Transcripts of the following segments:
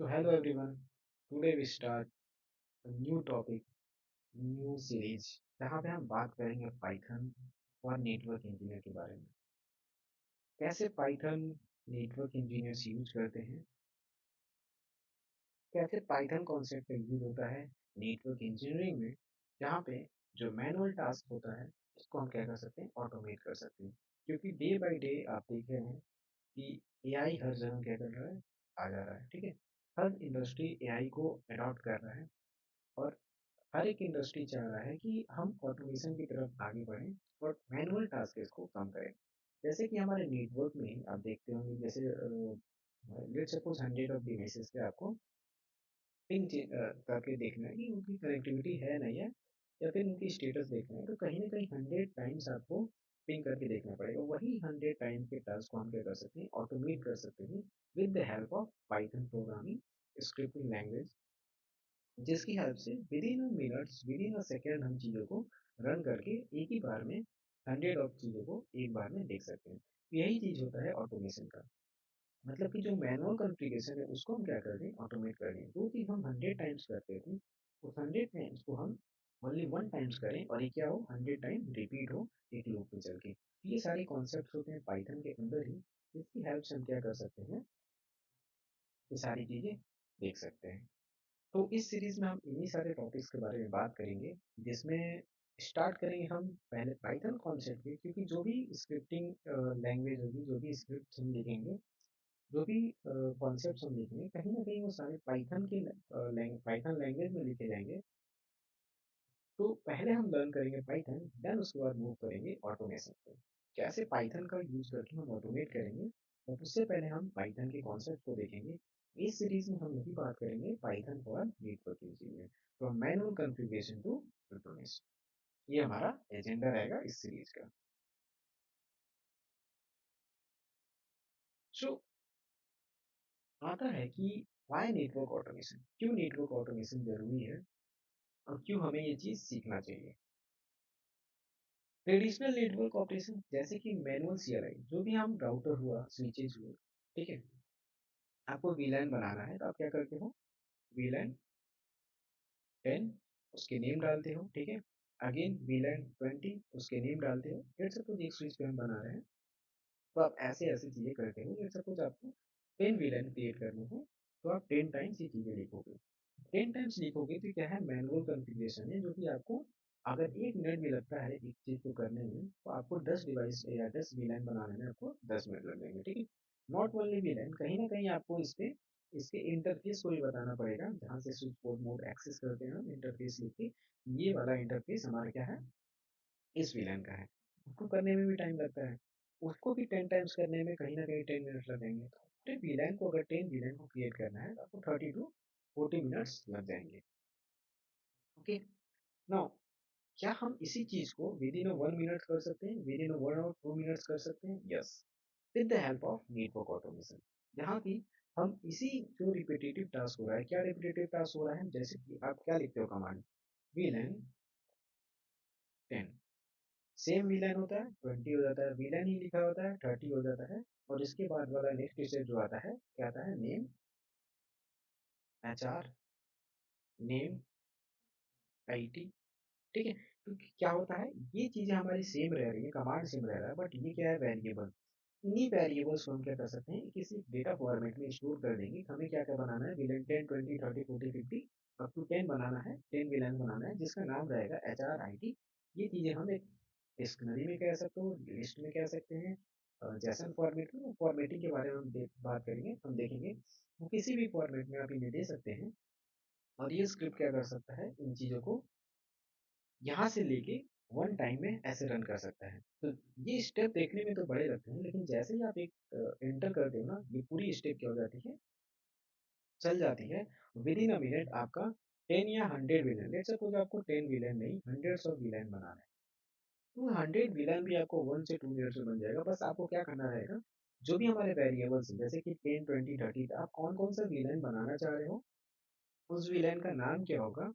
So hello everyone. Today we start a new topic, new series जहाँ पे हम बात करेंगे पाइथन और नेटवर्क इंजीनियर के बारे में। कैसे पाइथन नेटवर्क इंजीनियर्स यूज करते हैं, कैसे पाइथन कॉन्सेप्ट का यूज होता है नेटवर्क इंजीनियरिंग में, जहाँ पे जो मैनुअल टास्क होता है उसको हम क्या कर सकते हैं, ऑटोमेट कर सकते हैं। क्योंकि डे बाय डे आप देख रहे हैं कि एआई हर जगह क्या कर रहा है, आ जा रहा है। ठीक है, हर इंडस्ट्री एआई को अडॉप्ट कर रहा है और हर एक इंडस्ट्री चाह रहा है कि हम ऑटोमेशन की तरफ आगे बढ़ें और मैनुअल टास्क को कम करें। जैसे कि हमारे नेटवर्क में आप देखते होंगे, जैसे लेट्स सपोज 100 ऑफ डिवाइसेस पे आपको पिंग करके देखना है कि उनकी कनेक्टिविटी है नहीं है, या फिर उनकी स्टेटस देखना है, तो कहीं ना कहीं 100 टाइम्स आपको पिंग करके देखना पड़ेगा। वही 100 टाइम के टास्क को हम क्या कर सकते हैं, ऑटोमेट कर सकते हैं with the help of Python programming scripting language, जिसकी हेल्प से with in minutes with in second हम चीज़ों को रन करके एक ही बार में 100 ऑफ चीज़ों को एक बार में देख सकते हैं। यही चीज़ होता है ऑटोमेशन का। मतलब कि जो मैनुअल कॉन्फ़िगरेशन है उसको हम क्या कर दें, ऑटोमेट कर दें। जो चीज़ हम 100 टाइम्स करते थे उस 100 टाइम्स को हम ओनली 1 टाइम्स करें और ये क्या हो, 100 टाइम रिपीट हो एक लूप में चल के। ये सारे कॉन्सेप्ट होते हैं पाइथन के अंदर ही, जिसकी हेल्प से हम क्या कर सकते हैं, ये सारी चीज़ें देख सकते हैं। तो इस सीरीज में हम इन्हीं सारे टॉपिक्स के बारे में बात करेंगे, जिसमें स्टार्ट करेंगे हम पहले पाइथन कॉन्सेप्ट के। क्योंकि जो भी स्क्रिप्टिंग लैंग्वेज होगी, जो भी स्क्रिप्ट हम लिखेंगे, जो भी कॉन्सेप्ट हम लिखेंगे, कहीं ना कहीं वो सारे पाइथन के पाइथन लैंग्वेज में लिखे जाएंगे। तो पहले हम लर्न करेंगे पाइथन, देन उसके बाद मूव करेंगे ऑटोमेशन पे। कैसे पाइथन का यूज करके हम ऑटोमेट करेंगे, और उससे पहले हम पाइथन के कॉन्सेप्ट को देखेंगे। इस सीरीज में हम यही बात करेंगे Python for network engineer, from manual configuration to automation. ये हमारा एजेंडा रहेगा इस सीरीज का। सो आता है कि वाई नेटवर्क ऑटोमेशन, क्यों नेटवर्क ऑटोमेशन जरूरी है और क्यों हमें ये चीज़ सीखना चाहिए। ट्रेडिशनल नेटवर्क ऑपरेशन जैसे कि मैनुअल सीएलआई, जो भी हम राउटर हुआ, स्विचेस हुए, ठीक है, आपको वीलैन बनाना है तो आप क्या करते हो, वीलैन 10 उसके नेम डालते हो, ठीक है। अगेन वीलैन 20 उसके नेम डालते हो। लेट्स सपोज एक स्विच पे हम बना रहे हैं, तो आप ऐसे ऐसे चीज़ें करते हो। लेट्स सपोज आपको 10 वीलैन क्रिएट करने हैं, तो आप 10 टाइम्स ये चीज़ें लिखोगे। 10 टाइम्स लिखोगे तो क्या है, मैनुअल कॉन्फ़िगरेशन है, जो कि आपको अगर 1 मिनट भी लगता है एक चीज़ को करने में, तो आपको 10 डिवाइस या 10 वीलैन बनाने में आपको 10 मिनट लग जाएंगे। ठीक है, नॉट ओनली वीलैन, कहीं ना कहीं आपको इस पे इसके इंटरफेस को भी बताना पड़ेगा, जहाँ से स्विच बोर्ड मोड एक्सेस करते हैं हम, इंटरफेस लिख के ये वाला इंटरफेस हमारा क्या है, इस वीलैन का है। उसको करने में भी टाइम लगता है, उसको भी 10 टाइम्स करने में कहीं ना कहीं 10 मिनट लगेंगे। तो वीलैन को, अगर 10 वीलैन को क्रिएट करना है तो आपको 30 to 40 मिनट्स लग जाएंगे। ओके, नाउ क्या हम इसी चीज को विद इन 1 मिनट कर सकते हैं, विद इन 1 और 2 मिनट्स कर सकते हैं? Yes, with the help of network automation. जहाँ की हम इसी जो रिपीटेटिव टास्क हो रहा है, क्या रिपीटेटिव टास्क हो रहा है, जैसे कि आप क्या लिखते हो कमांड, वीलन 10, सेम वीलन होता है 20 हो जाता है, वीलन ही लिखा होता है 30 हो जाता है। और इसके बाद वाला नेक्स्ट स्टेप जो आता है, क्या आता है, नेम, HR, नेम, IT। ठीक है, तो क्या होता है, ये चीजें हमारी सेम रह रही है, कमांड सेम रह रहा है, बट ये क्या है, वेरिएबल। इन्हीं वेरिएबल्स को हम क्या कर सकते हैं, किसी डेटा फॉर्मेट में स्टोर कर देंगे। हमें क्या क्या बनाना है, विलन 10 20 30 40 50 अप टू 10 बनाना है, 10 विलन बनाना है, जिसका नाम रहेगा HRIT। ये चीज़ें हम एक डिक्शनरी में कह सकते हो, लिस्ट में कह सकते हैं, जैसन फॉर्मेट में। फॉर्मेटिंग के बारे में हम बात करेंगे, हम देखेंगे वो किसी भी फॉर्मेट में आप इन्हें दे सकते हैं। और ये स्क्रिप्ट क्या कर सकता है, इन चीज़ों को यहाँ से लेके 1 टाइम में ऐसे रन कर सकता है। तो ये स्टेप देखने में तो बड़े लगते हैं, लेकिन जैसे ही आप एक एंटर करते हो ना, ये पूरी स्टेप क्या हो जाती है, चल जाती है। विद इन अ मिनट आपका 10 या 100 विलन, लेट्स सपोज आपको 10 विलन नहीं, हंड्रेड्स ऑफ विलन बनाना है, तो 100 विलन भी आपको 1 से 2 मिनट में बन जाएगा। बस आपको क्या करना रहेगा, जो भी हमारे वेरिएबल्स हैं, जैसे कि 10 20 30, आप कौन कौन सा विलन बनाना चाह रहे हो, उस विलन का नाम क्या होगा,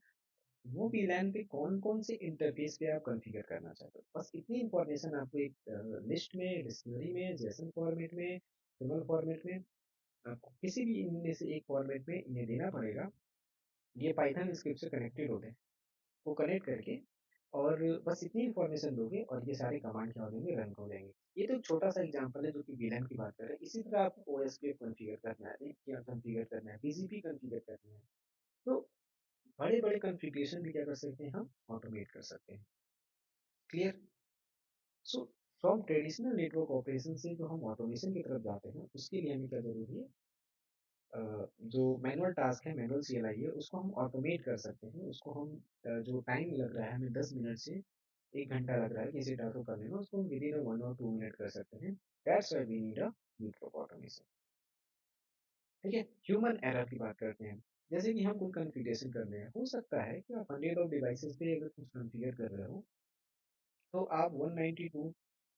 वो वीलैन पे कौन कौन से इंटरफेस पे आप कॉन्फ़िगर करना चाहते हो, बस इतनी इंफॉर्मेशन आपको एक लिस्ट में, डिक्शनरी में, जेसन फॉर्मेट में, टेबल फॉर्मेट में आपको किसी भी इनमें से एक फॉर्मेट में इन्हें देना पड़ेगा। ये पाइथन स्क्रिप्ट से कनेक्टेड होते हैं, वो कनेक्ट करके और बस इतनी इन्फॉर्मेशन दोगे और ये सारे कमांड क्या हो जाएंगे, रन हो जाएंगे। ये तो एक छोटा सा एग्जांपल है जो कि वीलन की बात कर रहे हैं। इसी तरह आपको ओएसपीएफ कॉन्फ़िगर करना है, क्या कॉन्फ़िगर करना है, बीजीपी कॉन्फ़िगर करना है, तो बड़े बड़े कॉन्फ़िगरेशन भी क्या कर सकते हैं, हम ऑटोमेट कर सकते हैं। Clear? So from traditional network operation से जो हम ऑटोमेशन की तरफ जाते हैं, उसके लिए हमें क्या जरूरी है, जो मैनुअल टास्क है, मैनुअल सीएलआई है, उसको हम ऑटोमेट कर सकते हैं। उसको हम जो टाइम लग रहा है हमें 10 मिनट से 1 घंटा लग रहा है किसी टास्क को करने में, उसको हम विद इन 1 और 2 मिनट कर सकते हैं। That's why we need a network automation. ठीक है, ह्यूमन एरर की बात करते हैं। जैसे कि हम कोई कॉन्फ़िगरेशन कर रहे हैं, हो सकता है कि आप 100 ऑफ डिवाइसेस पे अगर कुछ कॉन्फ़िगर कर रहे हो, तो आप 192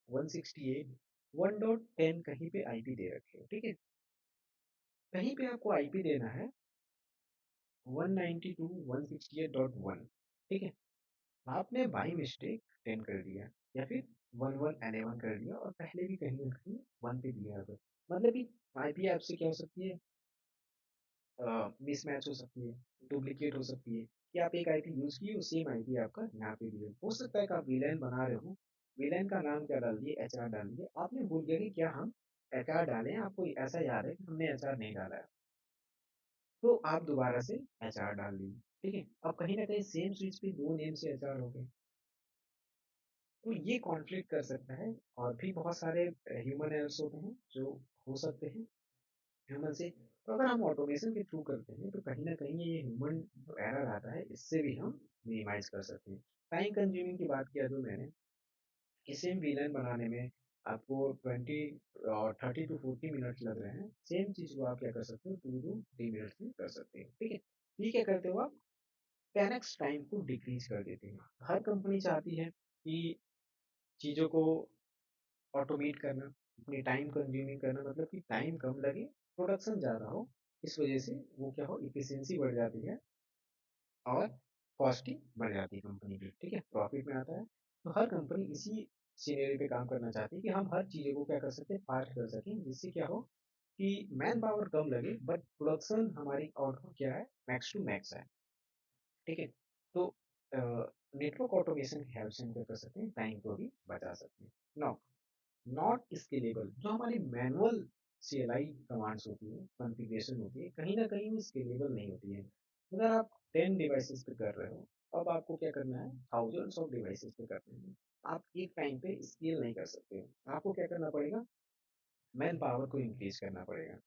168 1.10 कहीं पे आईपी दे रखे हो। ठीक है, कहीं पे आपको आईपी देना है 192.168.1। ठीक है, आपने बाई मिस्टेक 10 कर दिया या फिर 1111 कर दिया और पहले भी कहीं ना कहीं 1 पे दिया होगा। मतलब कि आईपी आपसे क्या हो सकती है, मिसमैच हो सकती है, डुप्लीकेट हो सकती है, कि आप एक आईपी यूज किए, सेम आईपी आपका यहाँ पे भी हो सकता है कि आप वीलैन बना रहे हो, वीलैन का नाम क्या डाल दिए, एचआर डाल दिए, आपने भूल गया कि क्या हम एचआर डालें, आपको ऐसा याद है कि हमने एचआर नहीं डाला है, तो आप दोबारा से एचआर डाल दीजिए। ठीक है, अब कहीं ना कहीं सेम स्विच पे दो नेम से एचआर हो गए, तो ये कॉन्फ्लिक्ट कर सकता है। और भी बहुत सारे ह्यूमन एरर्स होते हैं जो हो सकते हैं ह्यूमन से। तो अगर हम ऑटोमेशन के थ्रू करते हैं तो कहीं ना कहीं ये ह्यूमन जो एरर आता है इससे भी हम मिनिमाइज कर सकते हैं। टाइम कंज्यूमिंग की बात किया जो मैंने, इसे विलन बनाने में आपको 20 और 30 to 40 मिनट लग रहे हैं, सेम चीज को आप क्या कर सकते हो, 2 to 3 मिनट में कर सकते हो। ठीक है, ये क्या करते हो आप, 10x टाइम को डिक्रीज कर देते हैं। हर कंपनी चाहती है कि चीज़ों को ऑटोमेट करना, अपनी टाइम कंज्यूमिंग करना, मतलब कि टाइम कम लगे, प्रोडक्शन ज़्यादा हो। इस वजह से वो क्या हो, इफिशियंसी बढ़ जाती है और कॉस्टिंग बढ़ जाती है कंपनी की। ठीक है, प्रॉफिट में आता है। तो हर कंपनी इसी सिनेरियो पे काम करना चाहती है कि हम हर चीज़ों को क्या कर सकते हैं, फास्ट कर सकें, जिससे क्या हो कि मैन पावर कम लगे बट प्रोडक्शन हमारी आउटपुट क्या है, मैक्स टू मैक्स है। ठीक है, तो नेटवर्क ऑटोमेशन की हेल्प से हम क्या कर सकते हैं, टाइम को भी बचा सकते हैं। नाउ नॉट स्केलेबल, जो हमारी मैनुअल सीएलआई कमांड्स होती है, कॉन्फ़िगरेशन होती है, कहीं ना कहीं वो स्केलेबल नहीं होती है। अगर आप 10 डिवाइसेस पे कर रहे हो, अब आपको क्या करना है, थाउजेंड्स ऑफ डिवाइसेस पे करना है, आप एक टाइम पे स्केल नहीं कर सकते हो। आपको क्या करना पड़ेगा, मैन पावर को इंक्रीज करना पड़ेगा।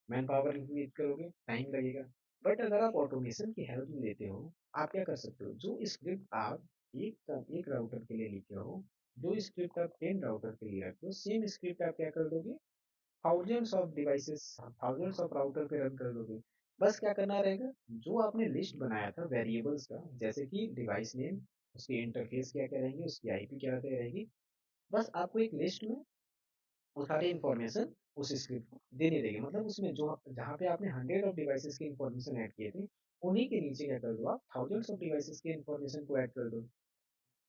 मैन पावर इंक्रीज करोगे, टाइम लगेगा। बट अगर आप ऑटोमेशन की हेल्प लेते हो, आप क्या कर सकते हो, जो स्क्रिप्ट आप एक राउटर के लिए लिखे हो, जो स्क्रिप्ट आप 10 राउटर के लिए रखते हो, सेम स्क्रिप्ट आप क्या कर दोगे, thousands of devices, thousands of router पे रन कर दोगे। बस क्या करना रहेगा, जो आपने लिस्ट बनाया था वेरिएबल्स का, जैसे कि डिवाइस नेम, उसके इंटरफेस क्या क्या रहेंगे, उसकी आईपी क्या क्या रहेगी, बस आपको एक लिस्ट में वो सारी इन्फॉर्मेशन उस स्क्रिप्ट को देने देगी। मतलब उसमें जो जहाँ पे आपने 100 ऑफ डिवाइसेस की इन्फॉर्मेशन ऐड किए थे, उन्हीं के नीचे क्या कर दो, आप थाउजेंड्स ऑफ डिवाइसेस की इन्फॉर्मेशन को ऐड कर दो।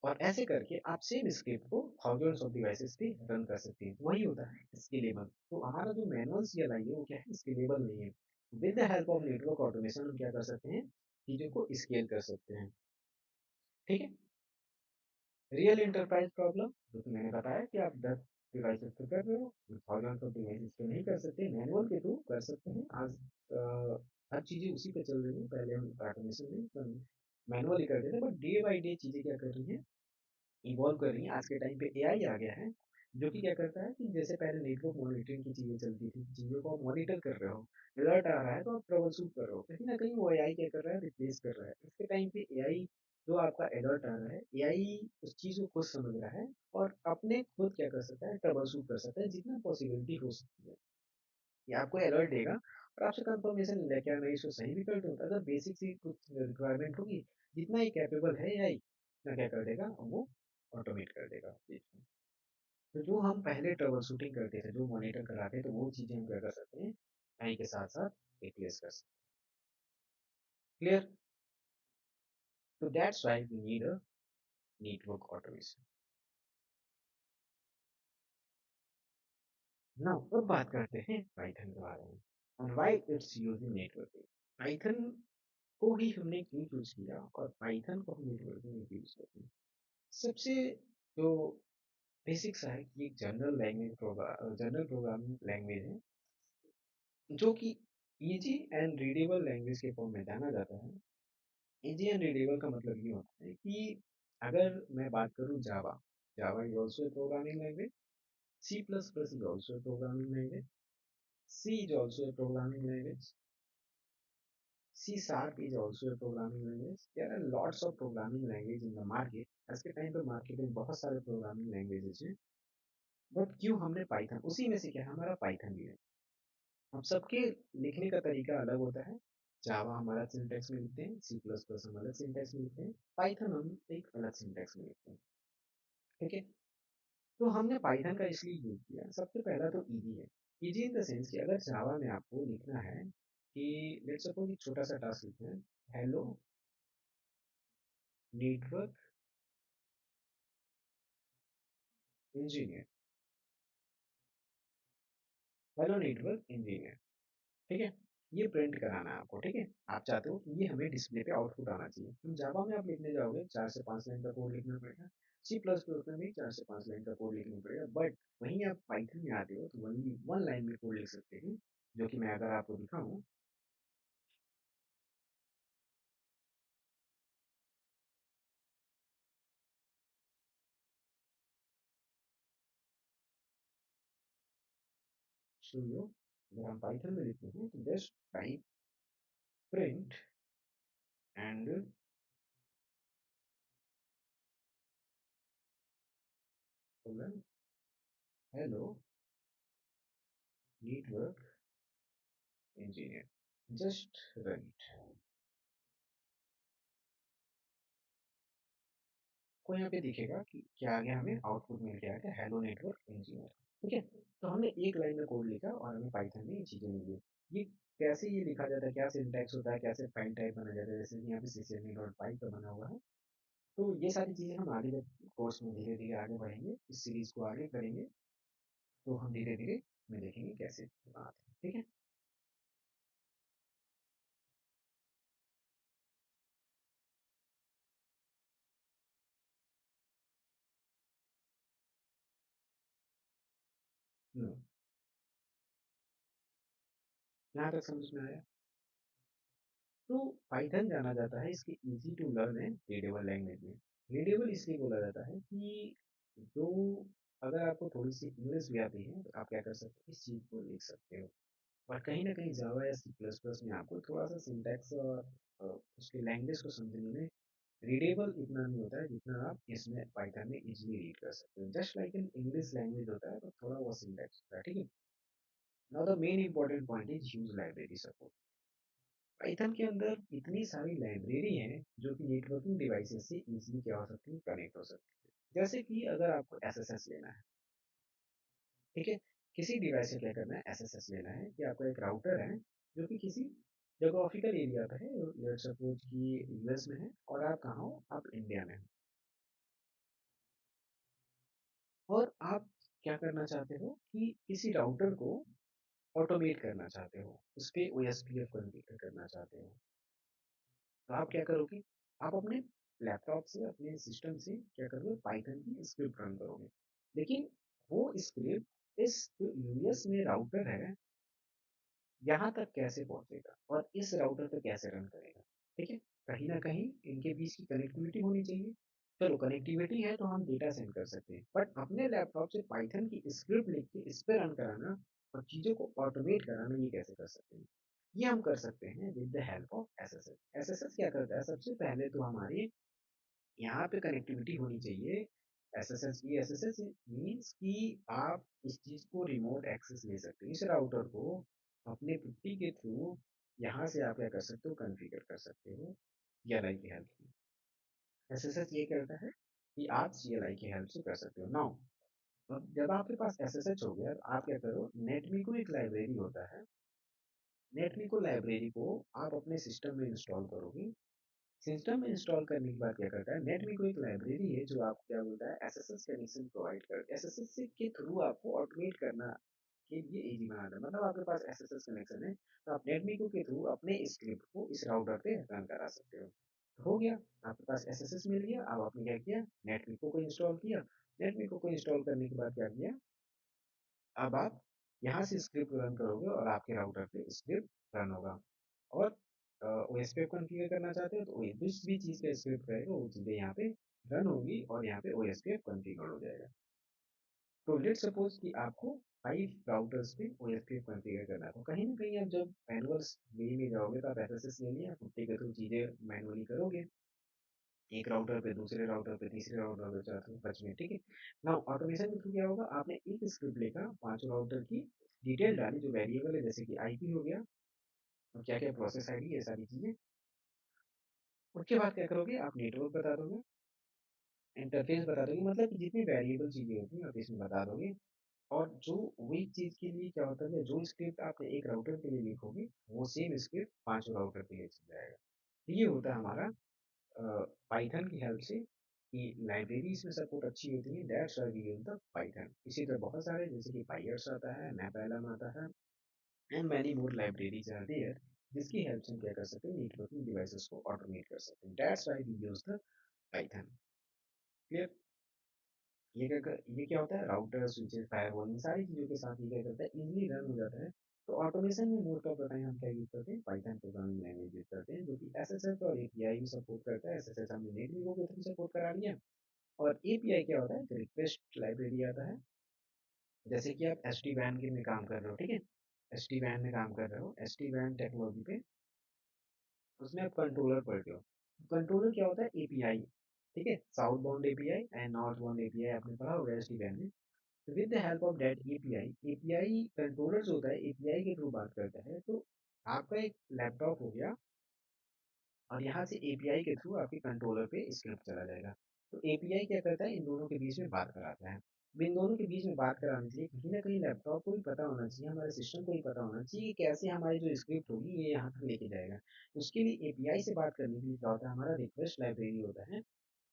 और ऐसे करके आप सेम स्क्रिप्ट को थाउजेंड्स ऑफ डिवाइसेस पे रन कर सकते हैं। वही होता है स्केलेबल। तो हमारा जो मैनुअल सीएलआई है वो क्या है, स्केलेबल नहीं है। With the help of network automation हम क्या कर सकते हैं, चीजों को स्केल कर सकते हैं। ठीक है, रियल एंटरप्राइज प्रॉब्लम, जो कि मैंने बताया कि आप 10 डिवाइसेस पे कर रहे हो, थाउजेंड ऑफ डिवाइसेस पे नहीं कर सकते, मैनुअल के थ्रू कर सकते हैं। आज हर चीज़ें उसी पे चल रही हैं। पहले हम ऑटोमेशन में मैनुअली करते थे, बट डे बाई डे चीज़ें क्या कर रही हैं, इवॉल्व कर रही हैं। आज के टाइम पे एआई आ गया है, जो कि क्या करता है कि जैसे पहले नेटवर्क मॉनिटरिंग की चीज़ें चलती थी, चीज़ों को आप मॉनिटर कर रहे हो, अलर्ट आ रहा है तो आप ट्रबल शूट कर रहे हो, कहीं ना कहीं वो एआई क्या कर रहा है, रिप्लेस कर रहा है। इसके टाइम पे एआई, जो आपका अलर्ट आ रहा है, एआई उस चीज़ को खुद समझ रहा है और अपने खुद क्या कर सकता है, ट्रबल शूट कर सकता है जितना पॉसिबिलिटी हो सकती है। ये आपको अलर्ट देगा और आपसे कंफर्मेशन लेके आना, इसको सही भी कर दो। अगर बेसिक सी कुछ रिक्वायरमेंट होगी, जितना ही कैपेबल है एआई, ना क्या कर देगा, वो ऑटोमेट कर देगा चीज़ को। तो जो हम पहले ट्रबल शूटिंग करते थे, जो मॉनिटर कराते थे, तो वो चीज़ें हम क्या कर सकते हैं, टाइम के साथ साथ रिप्लेस कर सकते हैं। क्लियर? तो that's why we need a network automation. Now अब बात करते हैं पाइथन के बारे में और why its use in networking. Python को ही हमने क्यों चूज किया और पाइथन को हम नेटवर्किंग में यूज करते हैं। सबसे जो बेसिक सा है कि एक जनरल प्रोग्रामिंग लैंग्वेज है जो कि इजी एंड रीडेबल लैंग्वेज के फॉर्म में जाना जाता है। इजी एंड रीडेबल का मतलब ये होता है कि अगर मैं बात करूँ Java, Java is also a programming language, C plus plus is also a programming language, C is also a programming language, C sharp is also a programming language. There are lots of programming language in the market. आज के time पे market में बहुत सारे programming languages हैं, but क्यों हमने Python, उसी में से क्या है, हमारा पाइथन भी है। हम सबके लिखने का तरीका अलग होता है। जावा हम अलग सिंटैक्स में लिखते हैं, सी प्लस प्लस हम अलग सिंटैक्स में लिखते हैं, पाइथन हम एक अलग सिंटैक्स में लिखते हैं। ठीक है, तो हमने पाइथन का इसलिए यूज किया। सबसे पहला तो इजी है। इजी इन द सेंस कि अगर जावा में आपको लिखना है कि लेट्स सपोज एक छोटा सा टास्क लिखना है, hello network engineer, hello network engineer, ठीक है, ये प्रिंट कराना है आपको। ठीक है, आप चाहते हो कि ये हमें डिस्प्ले पे आउटपुट आना चाहिए। तो जावा में आप लिखने जाओगे 4 से 5 लाइन का कोड लिखना पड़ेगा, सी प्लस प्लस में भी 4 से 5 लाइन का कोड लिखना पड़ेगा, बट वहीं आप पाइथन में आते हो तो वही 1 लाइन में कोड लिख सकते हैं, जो कि मैं अगर आपको दिखाऊं, सुनियो, अगर हम पाइथन में लिखते हैं तो just type print and hello network engineer, just run it. को यहाँ पे दिखेगा कि क्या आ गया, हमें आउटपुट मिल के आ गया हेलो नेटवर्क इंजीनियर। ठीक है, तो हमने एक लाइन में कोड लिखा और हमें पाइथन में ये चीजें मिली। ये कैसे ये लिखा जाता है, क्या सिंटैक्स होता है, कैसे फाइल टाइप बना जाता है, जैसे कि यहाँ पे ccna.py का बना हुआ है। तो ये सारी चीजें हम आगे जब कोर्स में धीरे धीरे आगे बढ़ेंगे, इस सीरीज को आगे करेंगे, तो हम धीरे धीरे में देखेंगे कैसे बनाते हैं। ठीक है, नो, यहाँ तक समझ में आया। तो पाइथन जाना जाता है इसके easy to learn and readable language में। रीडेबल इसलिए बोला जाता है कि जो, अगर आपको थोड़ी सी इंग्लिश भी आती है तो आप क्या कर सकते हो, इस चीज़ को लिख सकते हो। और कहीं ना कहीं जावा या सी प्लस प्लस में आपको थोड़ा सा सिंटैक्स और उसके लैंग्वेज को समझने में रीडेबल इतना नहीं होता है जितना आप इसमें पाइथन में इजीली रीड कर सकते हो। Just like in English language होता है तो थोड़ा वो सिंटैक्स होता है। ठीक है, now the main important point is huge library support. Python के अंदर इतनी सारी लाइब्रेरी हैं जो कि नेटवर्किंग डिवाइसेस से इजीली क्या हो सकती है, कनेक्ट हो सकती है। जैसे कि अगर आपको एसएसएस लेना है, ठीक है, किसी डिवाइस से क्या करना है, एसएसएस लेना है कि आपका एक राउटर है जो कि किसी जोग्राफिकल एरिया पे है, लेट्स सपोज कि यूएस में है और आप कहाँ हो, आप इंडिया में हो, और आप क्या करना चाहते हो कि किसी राउटर को ऑटोमेट करना चाहते हो, उस पर ओएसपीएफ कॉन्फ़िगर करना चाहते हो। तो आप क्या करोगे, आप अपने लैपटॉप से, अपने सिस्टम से क्या करोगे, पाइथन की स्क्रिप्ट रन करोगे। लेकिन वो स्क्रिप्ट इस जो यूएस में राउटर है यहाँ तक कैसे पहुंचेगा और इस राउटर पे कैसे रन करेगा। ठीक है, कहीं ना कहीं इनके बीच की कनेक्टिविटी होनी चाहिए। चलो कनेक्टिविटी है तो हम डेटा सेंड कर सकते हैं, बट अपने लैपटॉप से पाइथन की स्क्रिप्ट लिख के इस पे रन कराना और चीज़ों को ऑटोमेट कराना, ये कैसे कर सकते हैं, ये हम कर सकते हैं with the help of SSS. SSS क्या करता है, सबसे पहले तो हमारी यहाँ पे कनेक्टिविटी होनी चाहिए एसएसएस की। एसएसएस मीन्स कि आप इस चीज़ को रिमोट एक्सेस ले सकते हैं, इस राउटर को अपने पुट्टी के थ्रू यहाँ से आप क्या कर सकते हो, कॉन्फ़िगर कर सकते हो CLI की हेल्प से। एसएसएस ये करता है कि आप CLI की हेल्प से कर सकते हो। नाउ अब जब आपके पास एसएसएच हो गया, तो आप क्या करो, नेटमीको एक लाइब्रेरी होता है, नेटमीको लाइब्रेरी को आप अपने सिस्टम में इंस्टॉल करोगे। सिस्टम में इंस्टॉल करने के बाद क्या करता है, नेटमीको एक लाइब्रेरी है जो आपको क्या बोलता है, एसएसएस कनेक्शन प्रोवाइड कर, एसएसएस के थ्रू आपको ऑटोमेट करना के लिए ईज़ी बनाता है। मतलब आपके पास एसएसएस कनेक्शन है, तो आप नेटबीको के थ्रू अपने स्क्रिप्ट को इस राउटर पे रन करा सकते हो। तो हो गया, आपके पास एसएसएस मिल गया। अब आपने क्या किया, नेटबीको को इंस्टॉल किया। नेटबीको को इंस्टॉल करने के बाद क्या किया, अब आप यहाँ से स्क्रिप्ट रन करोगे और आपके राउटर पे स्क्रिप्ट रन होगा। और ओएस पे कॉन्फ़िगर करना चाहते हो तो जिस भी चीज़ का स्क्रिप्ट रहेगा वो चीज़ें यहाँ पे रन होगी और यहाँ पे ओएस पे कॉन्फ़िगर हो जाएगा। तो लेट्स सपोज कि आपको 5 राउटर्स पे ओएसपीएफ कॉन्फ़िगर करना है, तो कहीं न कहीं आप जब मैनुअल वे में जाओगे तो आप एसएसएस ले लिया, कुत्ते के थ्रू चीज़ें मैनुअली करोगे। एक राउटर पे, दूसरे राउटर पे, तीसरे राउटर पे, चौथे, पाँचवें, ठीक है? नाउ ऑटोमेशन के थ्रू क्या होगा, आपने एक स्क्रिप्ट लेकर पाँचों राउटर की डिटेल डाली जो वेरिएबल है, जैसे कि आईपी हो गया और क्या-क्या प्रोसेस आईडी, ये सारी चीज़ें। उसके बाद क्या करोगे, आप नेटवर्क बता दोगे, इंटरफ़ेस बता दोगे, मतलब कि जितनी वेरिएबल चीज़ें होती हैं आप इसमें बता दोगे। और जो वही चीज़ के लिए क्या होता है, जो स्क्रिप्ट आपने एक राउटर के लिए लिखोगे, वो सेम स्क्रिप्ट पाँचों राउटर के लिए चल जाएगा। तो ये होता है हमारा पाइथन की हेल्प से कि लाइब्रेरी इसमें सपोर्ट अच्छी होती है, that's why we use the Python. इसी तरह बहुत सारे जैसे कि पाइयर्स आता है, नेपैलम आता है and many more libraries are there, जिसकी हेल्प से हम क्या कर सकते हैं, नेटवर्किंग डिवाइसेस को ऑटोमेट कर सकते हैं। That's why we use the Python. Clear? ये क्या होता है, राउटर, स्विचेस, फायरवॉल, इन सारी चीज़ों के साथ ये क्या करता है, इजीली रन हो जाता है। तो ऑटोमेशन में मोस्ट ऑफ द टाइम हम क्या यूज़ करते हैं, पाइथन प्रोग्रामिंग लैंग्वेज यूज़ करते हैं, जो कि एसएसएस और एपीआई भी सपोर्ट करता है। एसएसएस हमने नेटबीको के थ्रू सपोर्ट करा लिया और एपीआई क्या होता है, एक रिक्वेस्ट लाइब्रेरी आता है। जैसे कि आप एसडी वैन के में काम कर रहे हो, ठीक है, एसडी वैन में काम कर रहे हो, एसडी वैन टेक्नोलॉजी पे, उसमें आप कंट्रोलर पढ़ते हो। कंट्रोलर क्या होता है, एपीआई, ठीक है, south bound API and north bound API आपने पढ़ा होगा एसडी वैन में। With the help of that API, API controller जो होता है एपीआई के थ्रू बात करता है। तो आपका एक लैपटॉप हो गया और यहाँ से एपीआई के थ्रू आपके कंट्रोलर पे स्क्रिप्ट चला जाएगा। तो एपीआई क्या करता है, इन दोनों के बीच में बात कराता है। अब इन दोनों के बीच में बात कराने के लिए कहीं ना कहीं लैपटॉप को भी पता होना चाहिए, हमारे सिस्टम को भी पता होना चाहिए कि कैसे हमारी जो स्क्रिप्ट होगी ये यहाँ तक लेके जाएगा। उसके लिए एपीआई से बात करने के लिए क्या होता है, हमारा रिक्वेस्ट लाइब्रेरी होता है,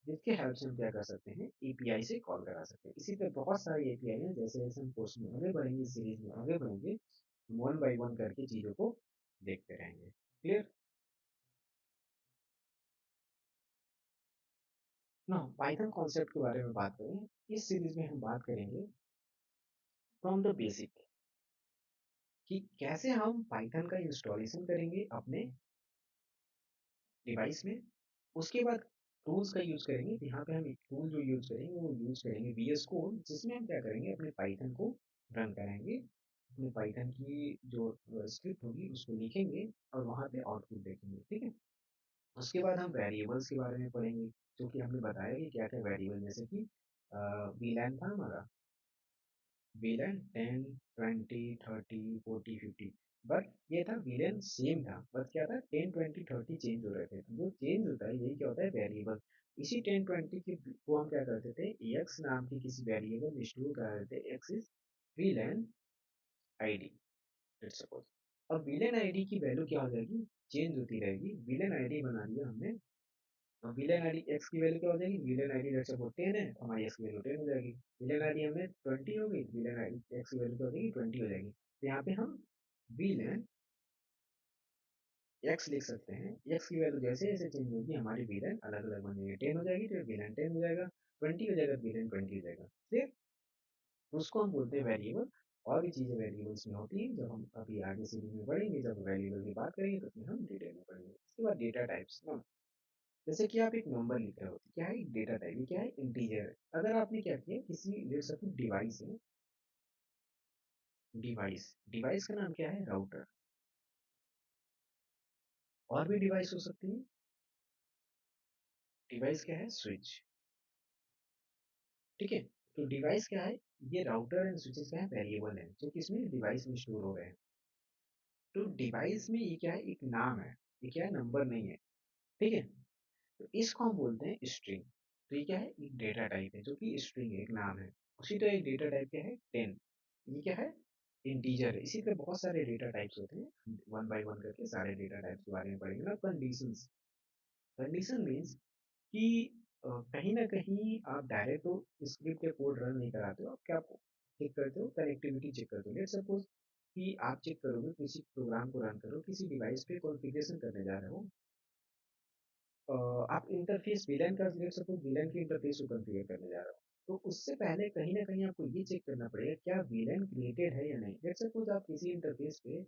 जिसके हेल्प से हम क्या कर सकते हैं, एपीआई से कॉल करा सकते हैं। इसी तरह बहुत सारी एपीआई हैं, जैसे जैसे हम कोर्स में आगे बढ़ेंगे, सीरीज में आगे बढ़ेंगे, वन बाई वन करके चीज़ों को देखते रहेंगे। क्लियर? ना पाइथन कॉन्सेप्ट के बारे में बात करें, इस सीरीज में हम बात करेंगे फ्रॉम द बेसिक, कि कैसे हम पाइथन का इंस्टॉलेशन करेंगे अपने डिवाइस में। उसके बाद टूल्स का यूज़ करेंगे, तो यहाँ पे हम एक टूल जो यूज़ करेंगे वो यूज़ करेंगे वीएस कोड, जिसमें हम क्या करेंगे, अपने पाइथन को रन कराएंगे, अपने पाइथन की जो स्क्रिप्ट होगी उसको लिखेंगे और वहाँ पे आउटपुट देखेंगे, ठीक है। उसके बाद हम वेरिएबल्स के बारे में पढ़ेंगे, जो कि हमने बताया कि क्या क्या वेरिएबल, जैसे कि वीलैन था हमारा, वीलन 10, 20, 30, 40, 50, बट ये था वीलन सेम था, बस क्या था 10, 20, 30 चेंज हो रहे थे। तो जो चेंज होता है यही क्या होता है, वेरिएबल। इसी 10, 20 की को हम क्या करते थे, एक्स नाम की किसी वेरिएबल में स्टोर करा देते, x is VLAN ID, let's suppose. अब वीलन आईडी की वैल्यू क्या हो जाएगी, चेंज होती रहेगी। वीलन आईडी बना लिया हमने, अब विलेन आईडी एक्स की वैल्यू क्या हो जाएगी, विलेन आईडी लेट्स सपोज 10 है, तो हमारी एक्स की वैल्यू 10 हो जाएगी। विलेन आईडी हमें 20 हो गई, विलेन आईडी एक्स की वैल्यू क्या हो जाएगी, 20 हो जाएगी। तो यहाँ पे हम विलेन एक्स लिख सकते हैं, एक्स की वैल्यू जैसे जैसे चेंज होगी हमारी विलेन अलग अलग बन जाएगी, 10 हो जाएगी तो विलेन 10 हो जाएगा, 20 हो जाएगा विलेन 20 हो जाएगा, फिर उसको हम बोलते हैं वेरिएबल। और भी चीज़ें वेरिएबल्स में होती हैं, जब हम अभी आगे सीरीज में पढ़ेंगे, जब वेरिएबल की बात करेंगे तो फिर हम डिटेल में पढ़ेंगे। इसके बाद डेटा टाइप्स ना, जैसे कि आप एक नंबर लिख रहे हो, क्या है डेटा टाइप, ये क्या है, इंटीजर है। अगर आपने क्या किया, किसी लेट सपोज डिवाइस है, डिवाइस डिवाइस का नाम क्या है, राउटर। और भी डिवाइस हो सकती है, डिवाइस क्या है, स्विच, ठीक है। तो डिवाइस क्या है, ये राउटर एंड स्विचेस क्या है, वेरिएबल है, जो किसमें, डिवाइस में स्टोर हो रहे हैं। तो डिवाइस में ये क्या है, एक नाम है, ये क्या है, नंबर नहीं है, ठीक है। तो इसको हम बोलते हैं स्ट्रिंग। तो ये क्या है, एक डेटा टाइप है, जो कि स्ट्रिंग है, एक नाम है। उसी तरह एक डेटा टाइप क्या है, 10, ये क्या है, इंटीजर है। इसी तरह बहुत सारे डेटा टाइप्स होते हैं, वन बाय वन करके सारे डेटा टाइप्स के बारे में पढ़ेंगे ना। कंडीशंस, कंडीशन मीन्स कि कहीं ना कहीं आप डायरेक्ट तो स्क्रिप्ट या कोड रन नहीं कराते हो, आप क्या चेक करते हो, कनेक्टिविटी चेक करते हो। लेट्स सपोज कि आप चेक करोगे, किसी प्रोग्राम को रन करो, किसी डिवाइस पे कॉन्फ़िगरेशन करने जा रहे हो। आप इंटरफ़ेस विलेन का लेट्स सपोज विलेन की इंटरफ़ेस को कॉन्फ़िगर करने जा रहे हो। तो उससे पहले कहीं न कहीं आपको ये चेक करना पड़ेगा क्या विलेन क्रिएटेड है या नहीं। लेट्स सपोज आप किसी इंटरफ़ेस पे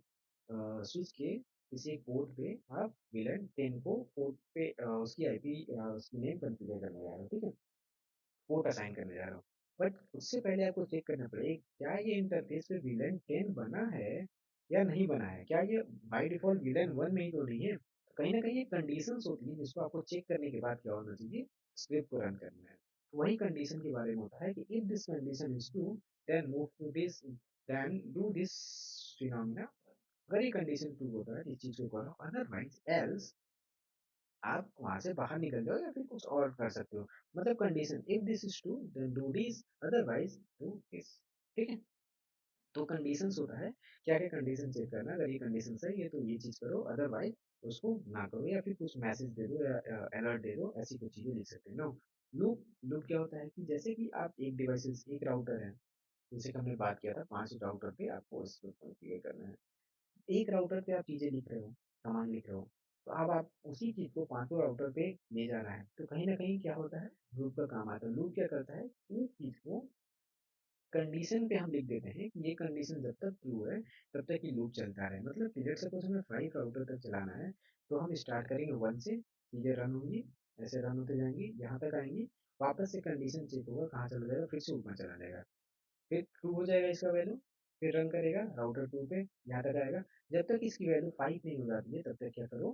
स्विच के किसी एक पोर्ट पे आप विलेन 10 को पोर्ट पे उसकी आईपी उसकी नेम कॉन्फ़िगर करने जा रहे हो, ठीक है? पोर्ट असाइन करने जा रहा हूँ। बट उससे पहले आपको चेक करना पड़ेगा क्या ये इंटरफ़ेस पे विलेन 10 बना है या नहीं बना है? क्या ये बाय डिफ़ॉल्ट विलेन 1 में ही तो नहीं है? कहीं न कहीं एक कंडीशंस होती है जिसको आपको चेक करने के बाद क्या होना चाहिए, स्क्रिप्ट को रन करना है। तो वही कंडीशन के बारे में होता है कि if this condition is true then move to this then do this phenomena. अगर ये कंडीशन ट्रू होता है इस चीज़ को करो, अदरवाइज़ एल्स आप वहाँ से बाहर निकल जाओ या फिर कुछ और कर सकते हो। मतलब condition if this is true then do this otherwise do this. ठीक है? तो कंडीशंस होता है, क्या-क्या कंडीशन चेक करना, अगर ये कंडीशन सही है तो ये चीज़ करो, अदरवाइज उसको ना करो या फिर कुछ मैसेज दे दो या अलर्ट दे दो, ऐसी कुछ चीज़ें लिख सकते हैं। नो लूप लूप क्या होता है कि जैसे कि आप एक डिवाइसेस एक राउटर है, जैसे कि हमने बात किया था 5 राउटर पे आपको इसको कॉन्फ़िगर करना है। एक राउटर पे आप चीज़ें लिख रहे हो, कमांड लिख रहे हो, तो अब आप उसी चीज़ को पाँचों राउटर पे ले जाना है। तो कहीं न कहीं क्या होता है, लूप का काम आता है। लूप क्या करता है, एक चीज़ को कंडीशन पे हम लिख देते हैं कि ये कंडीशन जब तक ट्रू है, तब तक ये लूप चलता रहे। मतलब कि लेट्स सपोज़ हमें 5 राउटर तक चलाना है, तो हम स्टार्ट करेंगे 1 से, चीज़ें रन होंगी, ऐसे रन होते जाएँगी, यहाँ तक आएँगी, वापस से कंडीशन चेक होगा, कहाँ चला जाएगा, फिर से ऊपर चला जाएगा। फिर ट्रू हो जाएगा इसका वैल्यू, फिर रन करेगा राउटर 2 पे, यहाँ तक आएगा। जब तक इसकी वैल्यू 5 नहीं हो जाती है तब तक क्या करो,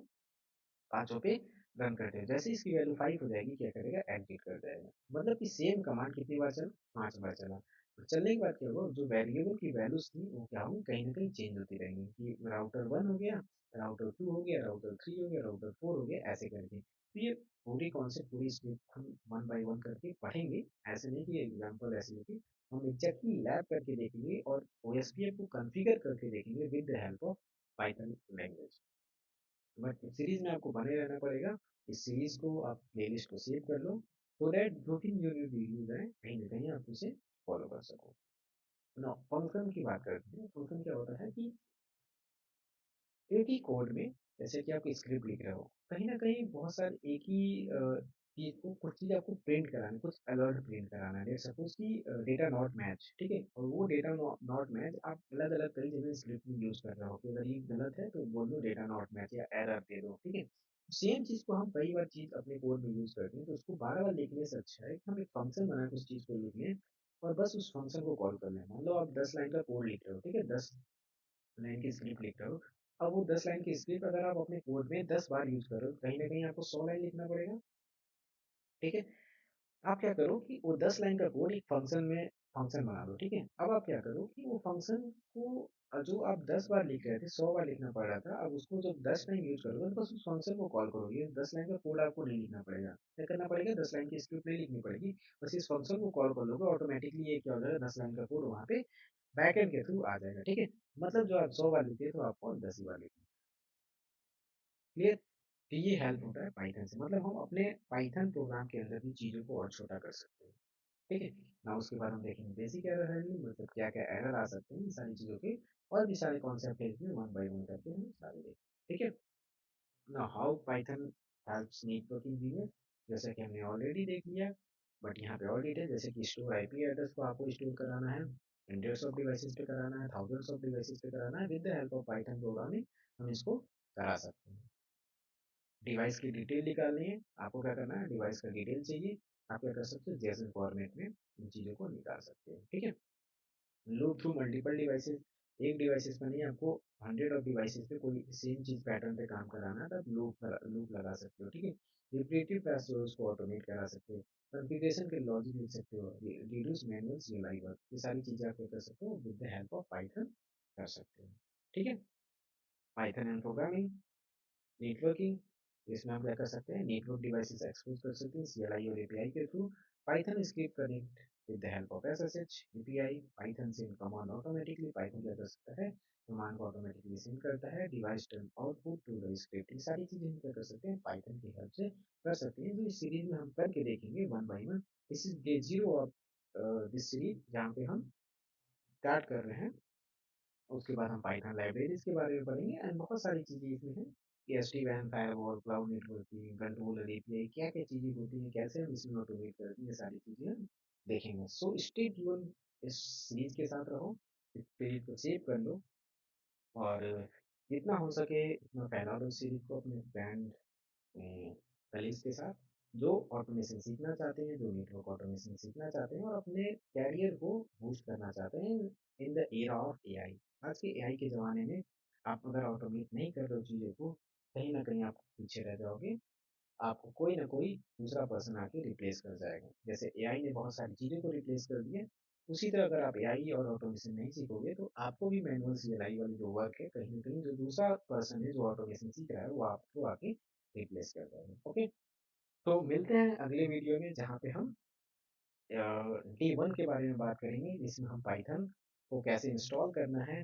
पाँचों पे रन करते हैं। जैसे ही इसकी वैल्यू 5 हो जाएगी क्या करेगा, एग्जिट कर जाएगा। मतलब कि सेम कमांड कितनी बार चला, 5 बार चला। तो चलने के बाद क्या होगा, जो वेरिएबल की वैल्यूज थी वो क्या होंगी, कहीं ना कहीं चेंज होती रहेंगी कि राउटर 1 हो गया, राउटर 2 हो गया, राउटर 3 हो गया, राउटर 4 हो गया, ऐसे करके। तो ये पूरी कॉन्सेप्ट पूरी स्क्रिप्ट हम वन बाय वन करके पढ़ेंगे। ऐसे नहीं कि एग्जाम्पल ऐसे लेके हम एग्जैक्टली लैब करके देखेंगे और OSPF को कॉन्फ़िगर करके देखेंगे with the help of Python language. But इस सीरीज में आपको बने रहना पड़ेगा। इस सीरीज को आप प्लेलिस्ट को सेव कर लो, सो दैट जो भी न्यू न्यू वीडियोज हैं कहीं ना कहीं आप उसे फॉलो कर सको। ना फंक्शन की बात करते हैं। फंक्शन क्या होता है कि एक ही कोड में, जैसे कि आप स्क्रिप्ट लिख रहे हो, कहीं न कहीं बहुत सारे एक ही चीज़ को कुछ चीज़ आपको प्रिंट कराना है, कुछ अलर्ट प्रिंट कराना है। लेट्स सपोज़ कि डेटा नॉट मैच, ठीक है? और वो डेटा नॉट मैच आप अलग-अलग कई जगह स्क्रिप्ट में यूज़ कर रहे हो कि अगर ये गलत है तो बोल दो डेटा नॉट मैच या एरर दे दो, ठीक है? सेम चीज़ को हम कई बार चीज़ अपने कोड में यूज़ करते हैं, तो उसको बार-बार लिखने से अच्छा है कि हम एक फंक्शन बनाएँ उस चीज़ को लिख लें और बस उस फंक्शन को कॉल कर लें। मान लो आप 10 लाइन का कोड लिख रहे हो, ठीक है? 10 लाइन की स्क्रिप्ट लिख रहे हो। अब वो 10 लाइन की स्क्रिप्ट अगर आप अपने कोड में 10 बार यूज़ कर रहे हो, कहीं न कहीं आपको 100 लाइन लिखना पड़ेगा, ठीक है? आप क्या करो कि वो 10 लाइन का कोड एक फंक्शन में फंक्शन बना दो, ठीक है? अब आप क्या करो कि वो फंक्शन को जो आप 10 बार लिख रहे थे, 100 बार लिखना पड़ रहा था, अब उसको जब 10 टाइम यूज़ करोगे तो बस उस फंक्शन को कॉल करोगे। 10 लाइन का कोड आपको नहीं लिखना पड़ेगा। क्या करना पड़ेगा? 10 लाइन की स्क्रिप्ट नहीं लिखनी पड़ेगी। बस इस फंक्शन को कॉल कर लोगे, ऑटोमैटिकली ये क्या हो जाएगा, 10 लाइन का कोड वहाँ पे बैकएंड के थ्रू आ जाएगा, ठीक है? मतलब जो आप 100 बार लिखते थे तो आपको 10 ही बार लिखना है। क्लियर? तो ये हेल्प होता है पाइथन से, मतलब हम अपने पाइथन प्रोग्राम के अंदर भी चीज़ों को और छोटा कर सकते हैं। ठीक है? ना उसके बाद हम देखेंगे बेसिक एरर हैंडलिंग, मतलब क्या-क्या एरर आ सकते हैं, इन सारी चीज़ों के और भी सारे कॉन्सेप्ट है इसमें, वन बाय वन करके हम सारे देखेंगे। ठीक है? Now how Python helps network engineer, जैसा कि हमने ऑलरेडी देख लिया, बट यहाँ पे और डिटेल, जैसे कि स्टोर आईपी एड्रेस को आपको स्टोर कराना है, हंड्रेड्स ऑफ डिवाइसेस पे कराना है, थाउजेंड्स ऑफ डिवाइसेस पे कराना है, with the help of Python programming हम इसको करा सकते हैं। डिवाइस की डिटेल निकालनी है, आपको क्या करना है, डिवाइस का डिटेल चाहिए, आप क्या कर सकते हो, जेसन फॉर्मेट में इन चीज़ों को निकाल सकते हैं। ठीक है? लूप थ्रू मल्टीपल डिवाइसेस, एक डिवाइसेस पे नहीं, आपको 100 ऑफ डिवाइसेस पे कोई सेम चीज़ पैटर्न पे काम कराना है, तब लूप लगा सकते हो। ठीक है? रिपीटिव टास्क जो है उसको ऑटोमेट करा सकते हो, कॉन्फ़िगरेशन के लॉजिक लिख सकते हो, रिड्यूस मैनुअल CLI वर्क, ये सारी चीज़ें आप क्या कर सकते हो with the help of Python कर सकते हो। ठीक है? पाइथन एंड प्रोग्रामिंग, नेटवर्किंग, इसमें हम क्या कर सकते हैं, नेटवर्क डिवाइसेस एक्सपोज कर सकते हैं CLI और API के through. Python script connect with the help of SSH API, Python से कमांड ऑटोमेटिकली, पाइथन क्या कर सकता है, कमांड को ऑटोमेटिकली सेंड करता है, device turn output to the script. ये सारी चीजें हम क्या कर सकते हैं, पाइथन की हेल्प से कर सकते हैं, जो इस सीरीज में हम करके देखेंगे one by one. This is day 0 of this series, जहाँ पे हम स्टार्ट कर रहे हैं। उसके बाद हम पाइथन लाइब्रेरीज के बारे में पढ़ेंगे एंड बहुत सारी चीज़ें इसमें हैं कि SD-WAN, firewall, cloud networking, controller, API, क्या-क्या चीज़ें होती हैं, कैसे हम इसमें ऑटोमेट करते हैं, ये सारी चीज़ें हम देखेंगे। सो स्टे ट्यून, इस सीरीज के साथ रहो, इस पेज को सेव कर लो और जितना हो सके उतना फैला दो इस सीरीज को अपने फ्रेंड कलीग्स के साथ जो ऑटोमेशन सीखना चाहते हैं, जो नेटवर्क ऑटोमेशन सीखना चाहते हैं और अपने कैरियर को बूस्ट करना चाहते हैं in the era of AI। आज के AI के ज़माने में आप अगर ऑटोमेट नहीं कर रहे हो चीज़ों को, कहीं न कहीं आप पीछे रह जाओगे। आपको कोई ना कोई दूसरा पर्सन आके रिप्लेस कर जाएगा। जैसे AI ने बहुत सारी चीज़ों को रिप्लेस कर दिया, उसी तरह अगर आप AI और ऑटोमेशन नहीं सीखोगे तो आपको भी मैनुअल CLI वाली जो वर्क है, कहीं न कहीं जो दूसरा पर्सन है जो ऑटोमेशन सीख रहा है वो आपको आके रिप्लेस कर जाएगा। ओके? तो मिलते हैं अगले वीडियो में जहाँ पे हम D1 के बारे में बात करेंगे जिसमें हम पाइथन को कैसे इंस्टॉल करना है,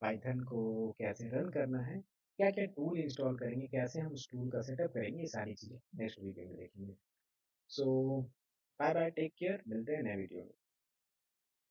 पाइथन को कैसे रन करना है, क्या-क्या टूल इंस्टॉल करेंगे, कैसे हम उस टूल का सेटअप करेंगे, ये सारी चीज़ें नेक्स्ट वीडियो में देखेंगे। सो बाय बाय, टेक केयर, मिलते हैं नए वीडियो में।